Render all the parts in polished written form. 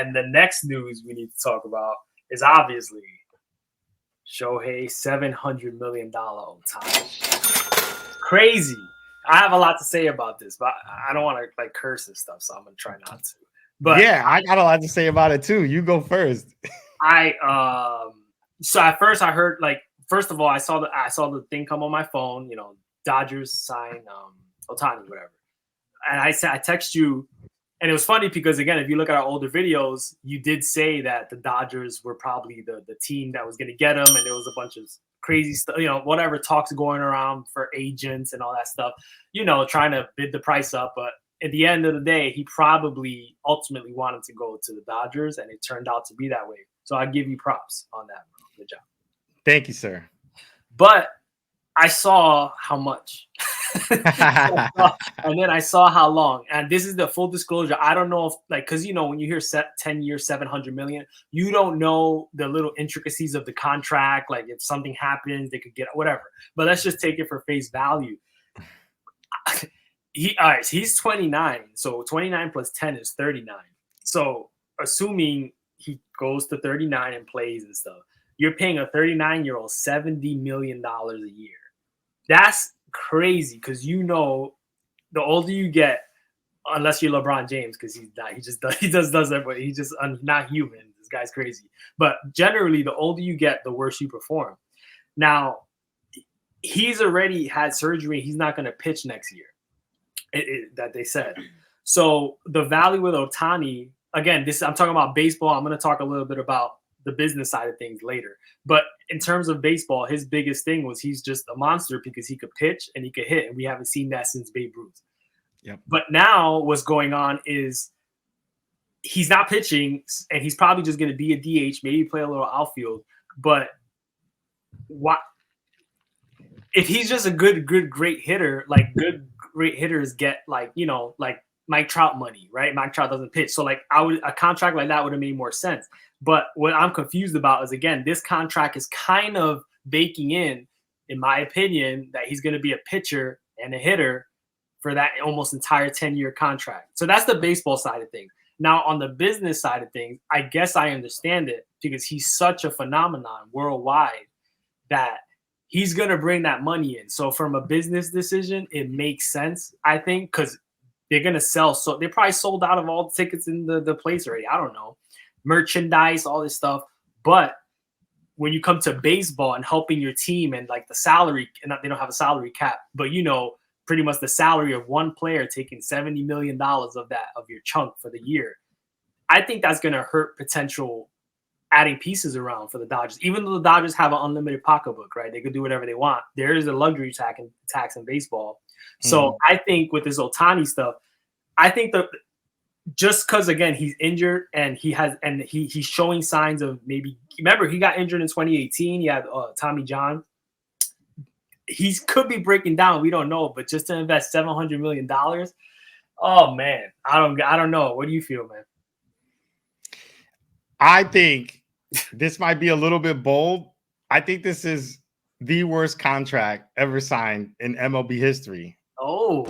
And the next news we need to talk about is obviously Shohei $700 million Ohtani. Crazy. I have a lot to say about this, but I don't want to like curse and stuff, so I'm gonna try not to. But yeah, I got a lot to say about it too. You go first. So at first I heard like first of all I saw the thing come on my phone, you know, Dodgers sign Ohtani, whatever. And I text you, and it was funny because again, if you look at our older videos, you did say that the Dodgers were probably the team that was going to get him, and there was a bunch of crazy stuff, you know, whatever talks going around for agents and all that stuff, you know, trying to bid the price up. But at the end of the day, he probably ultimately wanted to go to the Dodgers, and it turned out to be that way. So I give you props on that, bro. Good job. Thank you, sir. But I saw how much. And then I saw how long. And this is the full disclosure. I don't know if, like, because, you know, when you hear 10 years, 700 million, you don't know the little intricacies of the contract. Like, if something happens, they could get whatever. But let's just take it for face value. All right, he's 29. So 29 plus 10 is 39. So assuming he goes to 39 and plays and stuff, you're paying a 39-year-old $70 million a year. That's crazy because, you know, the older you get, unless you're LeBron James, because he's not, he does that, but he's just not human. This guy's crazy. But generally, the older you get, the worse you perform. Now, he's already had surgery. He's not going to pitch next year, that they said. So the value with Ohtani, again, I'm talking about baseball. I'm going to talk a little bit about the business side of things later. But in terms of baseball, his biggest thing was he's just a monster because he could pitch and he could hit. And we haven't seen that since Babe Ruth. Yep. But now what's going on is he's not pitching and he's probably just going to be a DH, maybe play a little outfield. But what if he's just a great hitter? Like great hitters get like, you know, like Mike Trout money, right? Mike Trout doesn't pitch. So like a contract like that would have made more sense. But what I'm confused about is, again, this contract is kind of baking in my opinion, that he's going to be a pitcher and a hitter for that almost entire 10-year contract. So that's the baseball side of things. Now, on the business side of things, I guess I understand it because he's such a phenomenon worldwide that he's going to bring that money in. So from a business decision, it makes sense, I think, because they're going to sell. So they probably sold out of all the tickets in the place already. I don't know. Merchandise, all this stuff. But when you come to baseball and helping your team and like the salary, and they don't have a salary cap, but you know, pretty much the salary of one player taking $70 million of your chunk for the year, I think that's going to hurt potential adding pieces around for the Dodgers. Even though the Dodgers have an unlimited pocketbook, right? They could do whatever they want. There is a luxury tax in baseball. So I think with this Ohtani stuff, I think that just because, again, he's injured and he's showing signs of maybe, remember, he got injured in 2018. He had Tommy John. He could be breaking down. We don't know, but just to invest $700 million, oh man, I don't know. What do you feel, man? I think this might be a little bit bold. I think this is the worst contract ever signed in MLB history. Oh,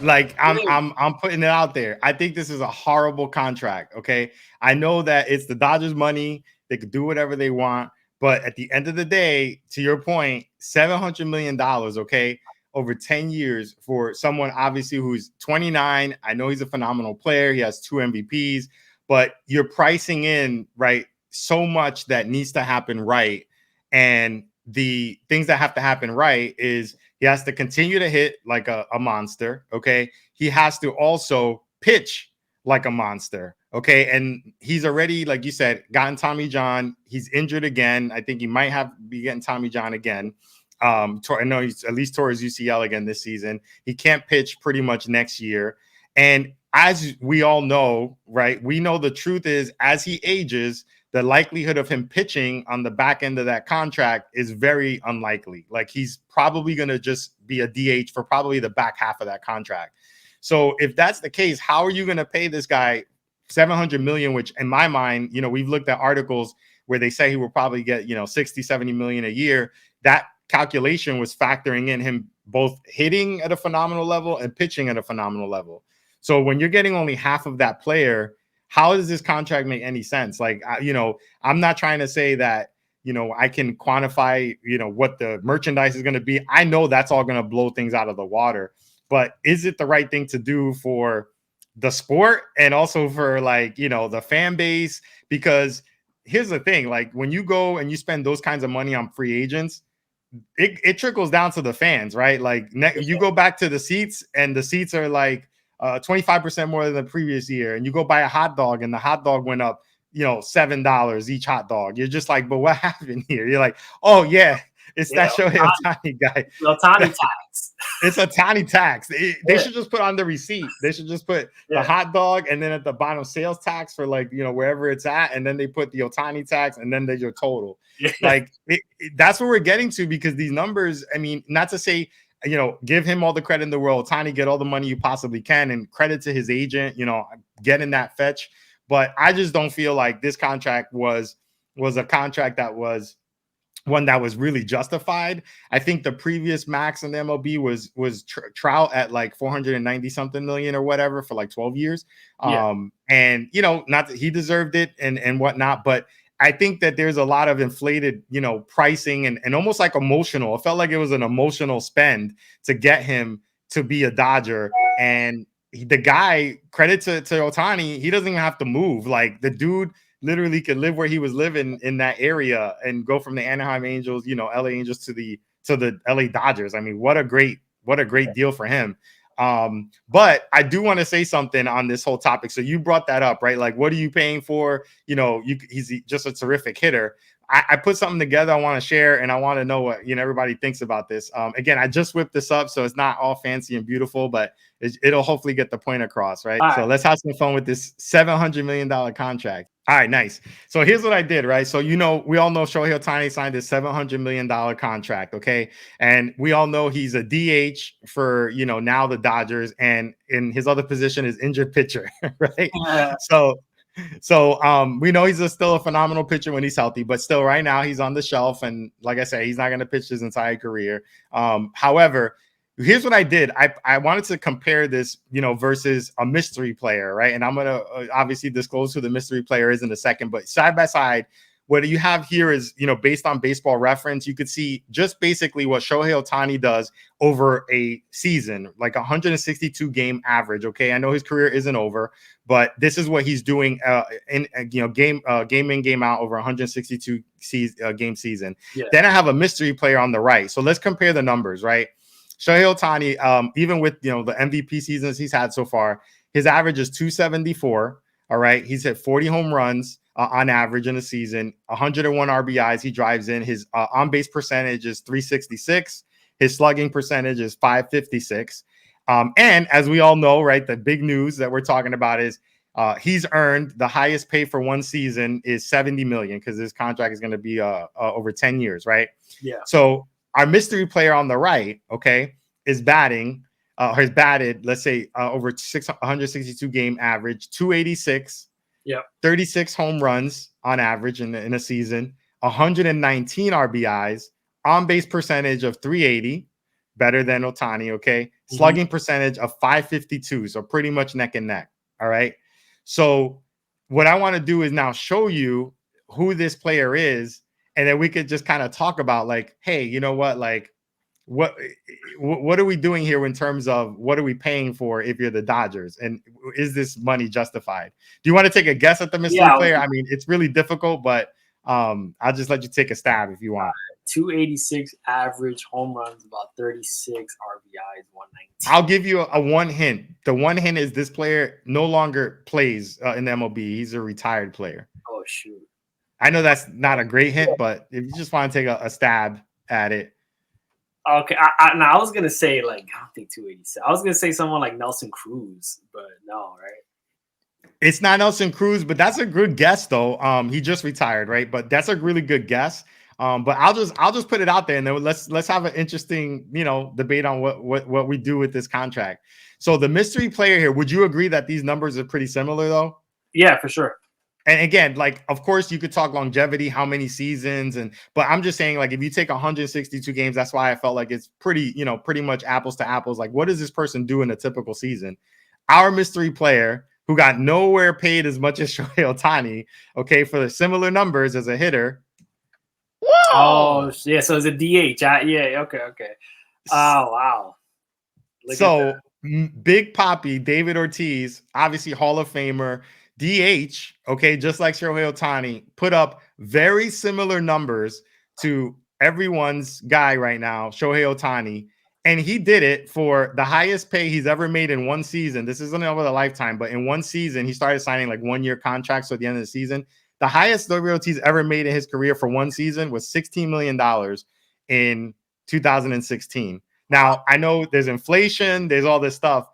like I'm putting it out there. I think this is a horrible contract. Okay, I know that it's the Dodgers' money; they could do whatever they want. But at the end of the day, to your point, $700 million, okay, over 10 years for someone obviously who's 29. I know he's a phenomenal player. He has 2 MVPs, but you're pricing in, right, so much that needs to happen right. And the things that have to happen right is he has to continue to hit like a monster, okay? He has to also pitch like a monster, okay? And he's already, like you said, gotten Tommy John. He's injured again. I think he might be getting Tommy John again. I know he's at least tore his UCL again this season. He can't pitch pretty much next year. And as we all know, right, we know the truth is as he ages, the likelihood of him pitching on the back end of that contract is very unlikely. Like he's probably going to just be a DH for probably the back half of that contract. So if that's the case, how are you going to pay this guy $700 million, which in my mind, you know, we've looked at articles where they say he will probably get, you know, 60, 70 million a year. That calculation was factoring in him both hitting at a phenomenal level and pitching at a phenomenal level. So when you're getting only half of that player, how does this contract make any sense? Like, I'm not trying to say that, I can quantify, what the merchandise is going to be. I know that's all going to blow things out of the water, but is it the right thing to do for the sport and also for like, the fan base? Because here's the thing, like when you go and you spend those kinds of money on free agents, it trickles down to the fans, right? Like you go back to the seats and the seats are like 25% more than the previous year. And you go buy a hot dog and the hot dog went up, $7 each hot dog. You're just like, but what happened here? You're like, oh yeah, it's that Shohei Ohtani guy. Ohtani tax. It's a tiny tax. They should just put on the receipt. They should just put the hot dog and then at the bottom sales tax for like, wherever it's at. And then they put the Ohtani tax and then there's your total. Like that's what we're getting to, because these numbers, I mean, not to say, give him all the credit in the world. Ohtani, get all the money you possibly can, and credit to his agent, getting that fetch. But I just don't feel like this contract was a contract that was one that was really justified. I think the previous max in the MLB was Trout at like 490 something million or whatever for like 12 years. And not that he deserved it and whatnot, but I think that there's a lot of inflated, pricing and almost like emotional. It felt like it was an emotional spend to get him to be a Dodger. And the guy, credit to Ohtani, he doesn't even have to move. Like the dude literally could live where he was living in that area and go from the Anaheim Angels, LA Angels to the LA Dodgers. I mean, what a great deal for him. But I do want to say something on this whole topic. So you brought that up, right? Like, what are you paying for? He's just a terrific hitter. I put something together I want to share, and I want to know what everybody thinks about this. Again, I just whipped this up, so it's not all fancy and beautiful, but it'll hopefully get the point across, right? So let's have some fun with this $700 million contract. All right, nice. So here's what I did, right? So we all know Shohei Ohtani signed this $700 million contract, okay? And we all know he's a DH for now the Dodgers, and in his other position is injured pitcher, right? So we know he's still a phenomenal pitcher when he's healthy, but still right now he's on the shelf. And like I said, he's not going to pitch his entire career. However, here's what I did. I wanted to compare this, versus a mystery player, right? And I'm going to obviously disclose who the mystery player is in a second, but side by side, what you have here is, based on Baseball Reference, you could see just basically what Shohei Ohtani does over a season, like 162 game average. Okay. I know his career isn't over, but this is what he's doing game in, game out over 162 game season. Yeah. Then I have a mystery player on the right. So let's compare the numbers, right? Shohei Ohtani, even with, the MVP seasons he's had so far, his average is 274. All right. He's hit 40 home runs on average in a season, 101 RBIs he drives in. His on-base percentage is 366. His slugging percentage is 556. And as we all know, right, the big news that we're talking about is he's earned the highest pay for one season is $70 million, because his contract is going to be over 10 years, right? Yeah. So our mystery player on the right, okay, is batting, has batted, let's say, over 162 game average, 286. Yeah, 36 home runs on average in a season, 119 RBIs, on-base percentage of 380, better than Ohtani, okay? Slugging percentage of 552, so pretty much neck and neck, all right? So what I want to do is now show you who this player is, and then we could just kind of talk about like, hey, you know what, like, what are we doing here in terms of what are we paying for if you're the Dodgers, and is this money justified? Do you want to take a guess at the mystery player? I mean, it's really difficult, but I'll just let you take a stab if you want. 286 average, home runs, about 36 RBIs, 119. I'll give you a one hint. The one hint is this player no longer plays in the MLB. He's a retired player. Oh, shoot. I know that's not a great hint, but if you just want to take a stab at it. Okay, I was gonna say like I don't think 286. I was gonna say someone like Nelson Cruz, but no, right? It's not Nelson Cruz, but that's a good guess though. He just retired, right? But that's a really good guess. But I'll just put it out there, and then let's have an interesting debate on what we do with this contract. So the mystery player here, would you agree that these numbers are pretty similar though? Yeah, for sure. And again, like, of course, you could talk longevity, how many seasons, but I'm just saying, like, if you take 162 games, that's why I felt like it's pretty much apples to apples. Like, what does this person do in a typical season? Our mystery player who got nowhere paid as much as Shohei Ohtani, okay, for the similar numbers as a hitter. Oh, yeah. So it's a DH. Yeah. Okay. Oh, wow. So Big Papi, David Ortiz, obviously Hall of Famer, DH, okay, just like Shohei Ohtani, put up very similar numbers to everyone's guy right now, Shohei Ohtani. And he did it for the highest pay he's ever made in one season. This isn't over the lifetime, but in one season, he started signing like 1 year contracts. So at the end of the season, the highest David Ortiz ever made in his career for one season was $16 million in 2016. Now, I know there's inflation, there's all this stuff,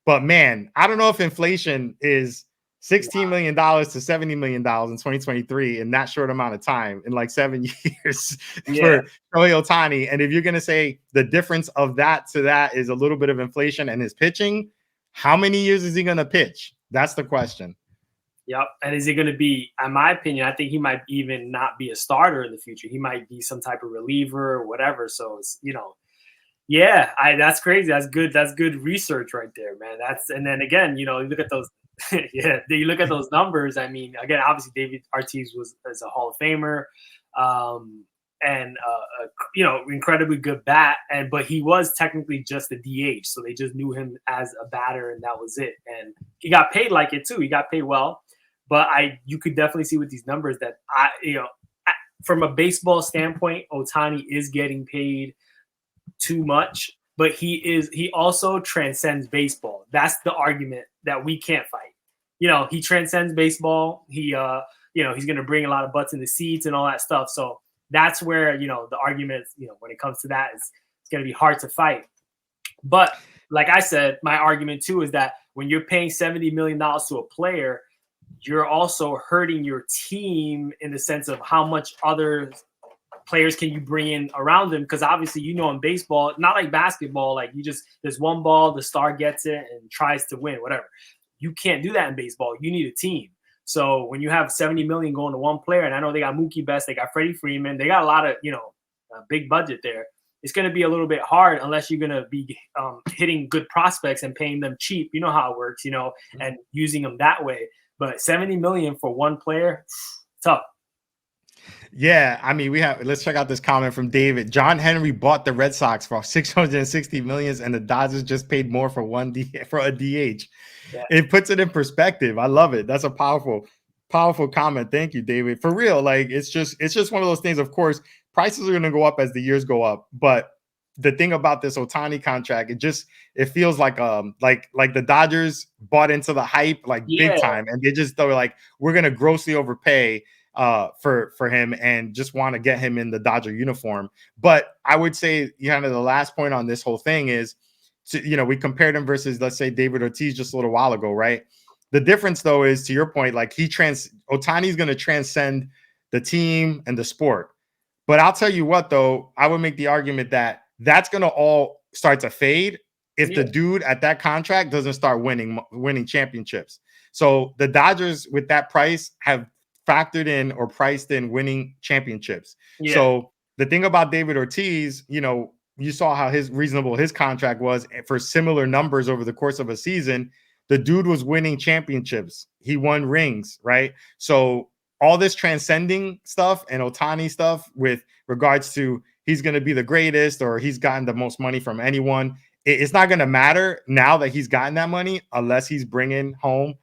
but man, I don't know if inflation is $16 million to $70 million in 2023 in that short amount of time, in like 7 years for Shohei Ohtani. And if you're going to say the difference of that to that is a little bit of inflation and his pitching, how many years is he going to pitch? That's the question. Yep. And is he going to be, in my opinion, I think he might even not be a starter in the future. He might be some type of reliever or whatever. So it's, yeah, that's crazy. That's good. That's good research right there, man. And then again, you look at those. Yeah, you look at those numbers. I mean, again, obviously David Ortiz is a Hall of Famer, and incredibly good bat. But he was technically just a DH, so they just knew him as a batter, and that was it. And he got paid like it too. He got paid well, but you could definitely see with these numbers that from a baseball standpoint, Ohtani is getting paid too much, but he also transcends baseball. That's the argument that we can't fight. He transcends baseball. He's going to bring a lot of butts in the seats and all that stuff. So that's where, the argument, when it comes to that, it's going to be hard to fight. But like I said, my argument too is that when you're paying $70 million to a player, you're also hurting your team in the sense of how much other players can you bring in around them? Because obviously, in baseball, not like basketball, like there's one ball, the star gets it and tries to win, whatever. You can't do that in baseball. You need a team. So when you have $70 million going to one player, and I know they got Mookie Betts, they got Freddie Freeman, they got a lot of, big budget there. It's going to be a little bit hard unless you're going to be hitting good prospects and paying them cheap. You know how it works, and using them that way. But $70 million for one player, tough. Yeah, I mean, let's check out this comment from David. John Henry bought the Red Sox for $660 million, and the Dodgers just paid more for a DH. Yeah. It puts it in perspective. I love it. That's a powerful comment. Thank you, David. For real, like it's just one of those things. Of course, prices are going to go up as the years go up, but the thing about this Ohtani contract, it feels like the Dodgers bought into the hype big time, and they just thought like we're going to grossly overpay for him and just want to get him in the Dodger uniform. But I would say kind of the last point on this whole thing is, we compared him versus, let's say, David Ortiz just a little while ago, right? The difference though is, to your point, like Ohtani's going to transcend the team and the sport. But I'll tell you what, though, I would make the argument that that's going to all start to fade if the dude at that contract doesn't start winning championships. So the Dodgers with that price have factored in or priced in winning championships. Yeah. So the thing about David Ortiz, you saw how reasonable his contract was for similar numbers over the course of a season. The dude was winning championships. He won rings, right? So all this transcending stuff and Ohtani stuff with regards to he's going to be the greatest or he's gotten the most money from anyone, it's not going to matter now that he's gotten that money unless he's bringing home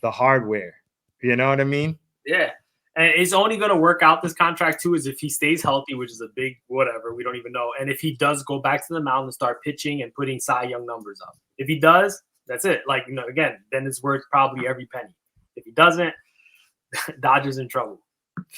the hardware. You know what I mean? Yeah. And it's only going to work out, this contract too, is if he stays healthy, which is a big whatever. We don't even know. And if he does go back to the mound and start pitching and putting Cy Young numbers up. If he does, that's it. Like, again, then it's worth probably every penny. If he doesn't, Dodgers in trouble.